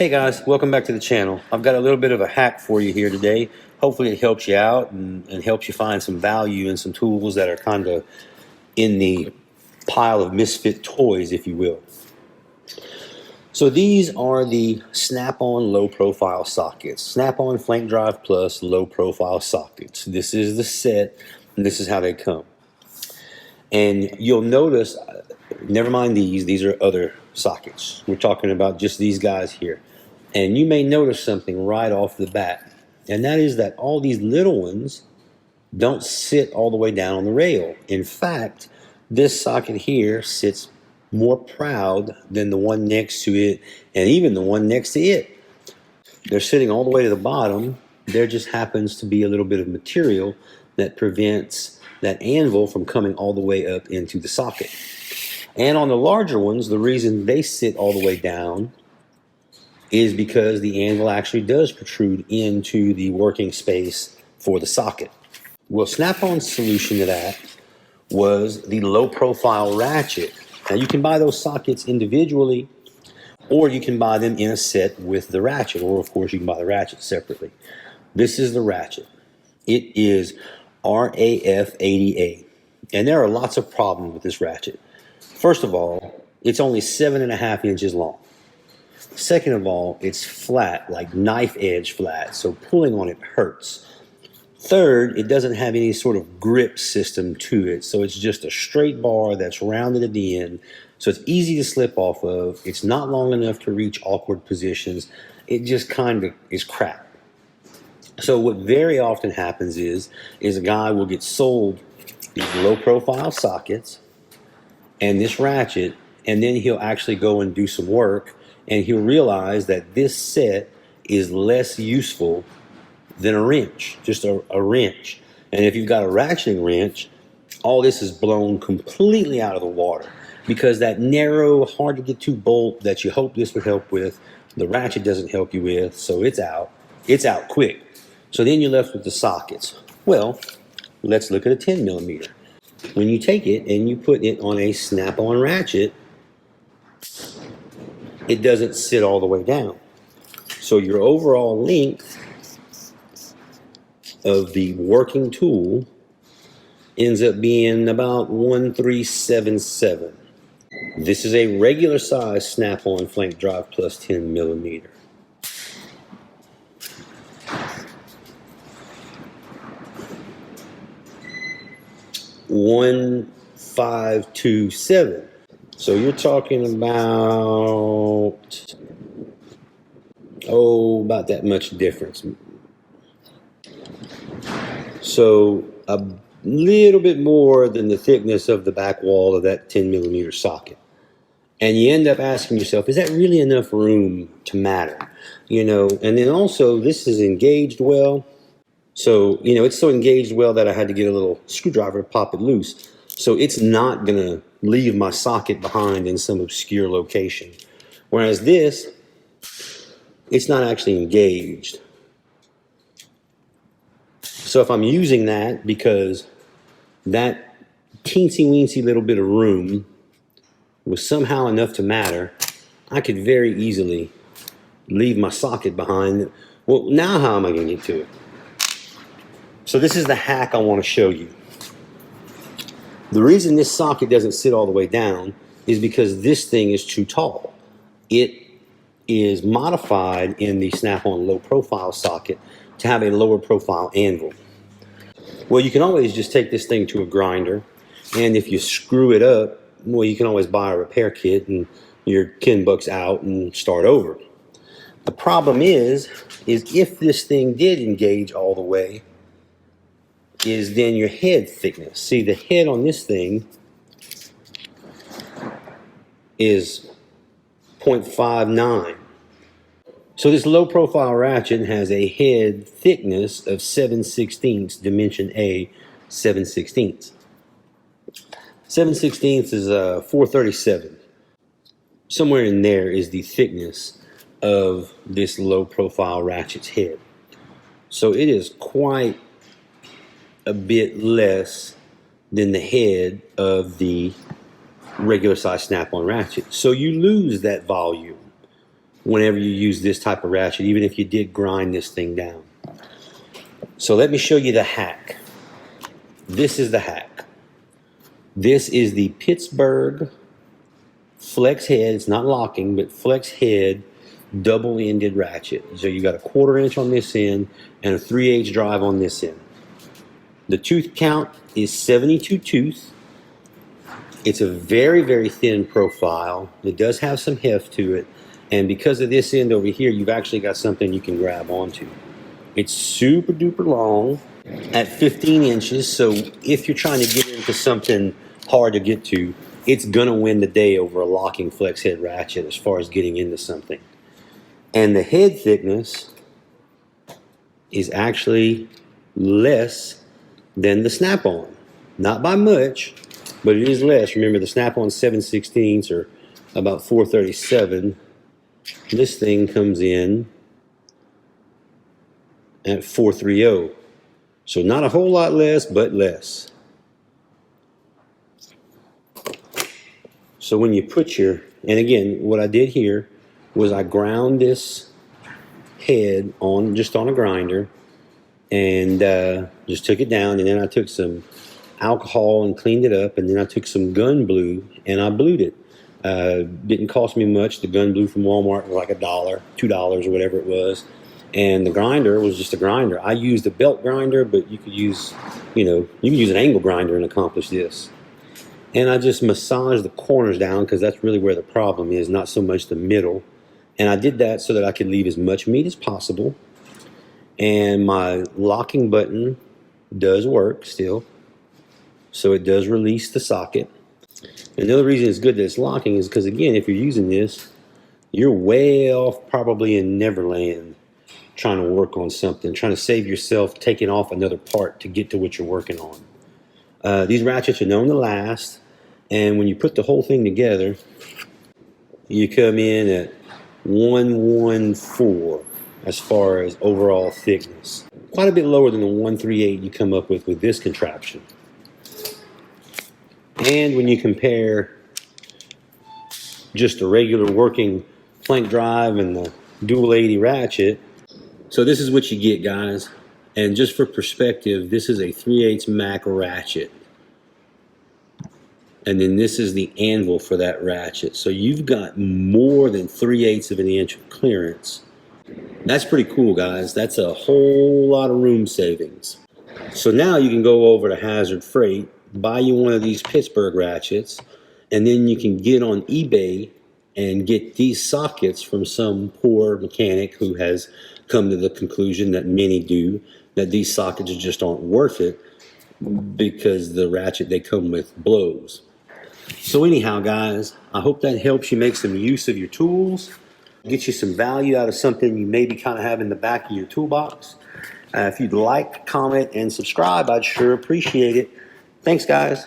Hey guys, welcome back to the channel. I've got a little bit of a hack for you here today. Hopefully it helps you out and helps you find some value in some tools that are kind of in the pile of misfit toys, if you will. So these are the SnapOn low profile sockets. SnapOn Flank Drive Plus low profile sockets. This is the set and this is how they come. And you'll notice, never mind these are other sockets. We're talking about just these guys here. And you may notice something right off the bat, and that is that all these little ones don't sit all the way down on the rail. In fact, this socket here sits more proud than the one next to it, and even the one next to it. They're sitting all the way to the bottom. There just happens to be a little bit of material that prevents that anvil from coming all the way up into the socket. And on the larger ones, the reason they sit all the way down is because the anvil actually does protrude into the working space for the socket. Well, SnapOn's solution to that was the low profile ratchet. Now you can buy those sockets individually, or you can buy them in a set with the ratchet, or of course you can buy the ratchet separately. This is the ratchet. It is RAF80A, and there are lots of problems with this ratchet. First of all, it's only 7.5 inches long. Second of all, it's flat, like knife edge flat, so pulling on it hurts. Third, it doesn't have any sort of grip system to it, so it's just a straight bar that's rounded at the end, so it's easy to slip off of. It's not long enough to reach awkward positions. It just kind of is crap. So what very often happens is a guy will get sold these low profile sockets and this ratchet, and then he'll actually go and do some work, and he'll realize that this set is less useful than a wrench, just a wrench. And if you've got a ratcheting wrench, all this is blown completely out of the water because that narrow, hard to get to bolt that you hope this would help with, the ratchet doesn't help you with, so it's out. It's out quick. So then you're left with the sockets. Well, let's look at a 10 millimeter. When you take it and you put it on a snap-on ratchet, it doesn't sit all the way down. So your overall length of the working tool ends up being about 1.377. This is a regular size Snap-on Flank Drive Plus 10 millimeter. $1.527. So you're talking about, about that much difference. So a little bit more than the thickness of the back wall of that 10 millimeter socket. And you end up asking yourself, is that really enough room to matter? You know, and then also this is engaged well. So, you know, it's so engaged well that I had to get a little screwdriver to pop it loose. So it's not gonna leave my socket behind in some obscure location. Whereas this, it's not actually engaged. So if I'm using that because that teensy weensy little bit of room was somehow enough to matter, I could very easily leave my socket behind. Well, now how am I gonna get to it? So this is the hack I want to show you. The reason this socket doesn't sit all the way down is because this thing is too tall. It is modified in the Snap-on low profile socket to have a lower profile anvil. Well, you can always just take this thing to a grinder, and if you screw it up, well, you can always buy a repair kit and you're 10 bucks out and start over. The problem is if this thing did engage all the way, is then your head thickness. See, the head on this thing is 0.59. So this low profile ratchet has a head thickness of 7/16, dimension A, 7/16. 7/16 is 437. Somewhere in there is the thickness of this low profile ratchet's head. So it is quite a bit less than the head of the regular size snap-on ratchet. So you lose that volume. whenever you use this type of ratchet, even if you did grind this thing down. So let me show you the hack. This is the hack. This is the Pittsburgh flex head. It's not locking, but flex head double-ended ratchet. So you got a 1/4 inch on this end and a 3/8 drive on this end. The tooth count is 72 tooth. It's a very, very thin profile. It does have some heft to it. And because of this end over here, you've actually got something you can grab onto. It's super duper long at 15 inches. So if you're trying to get into something hard to get to, it's gonna win the day over a locking flex head ratchet as far as getting into something. And the head thickness is actually less than the Snap-on. Not by much, but it is less. Remember, the Snap-on 7/16 are about 437. This thing comes in at 430. So not a whole lot less, but less. So when you put your, and again, what I did here was I ground this head on, just on a grinder, and just took it down, and then I took some alcohol and cleaned it up, and then I took some gun blue and I blued it. Didn't cost me much. The gun blue from Walmart was like $1, $2 or whatever it was. And the grinder was just a grinder. I used a belt grinder, but you could use, you can use an angle grinder and accomplish this. And I just massaged the corners down because that's really where the problem is, not so much the middle. And I did that so that I could leave as much meat as possible. And my locking button does work still. So it does release the socket. And the other reason it's good that it's locking is because, again, if you're using this, you're way off probably in Neverland trying to work on something, trying to save yourself taking off another part to get to what you're working on. These ratchets are known to last, and when you put the whole thing together, you come in at 114 as far as overall thickness. Quite a bit lower than the 138 you come up with this contraption. And when you compare just a regular working plank drive and the dual 80 ratchet, so this is what you get, guys. And just for perspective, this is a 3/8 Mac ratchet. And then this is the anvil for that ratchet. So you've got more than 3/8 of an inch of clearance. That's pretty cool, guys. That's a whole lot of room savings. So now you can go over to Hazard Freight, buy you one of these Pittsburgh ratchets, and then you can get on eBay and get these sockets from some poor mechanic who has come to the conclusion that many do, that these sockets just aren't worth it because the ratchet they come with blows. So anyhow, guys, I hope that helps you make some use of your tools, get you some value out of something you maybe kind of have in the back of your toolbox. If you'd like, comment, and subscribe, I'd sure appreciate it. Thanks, guys.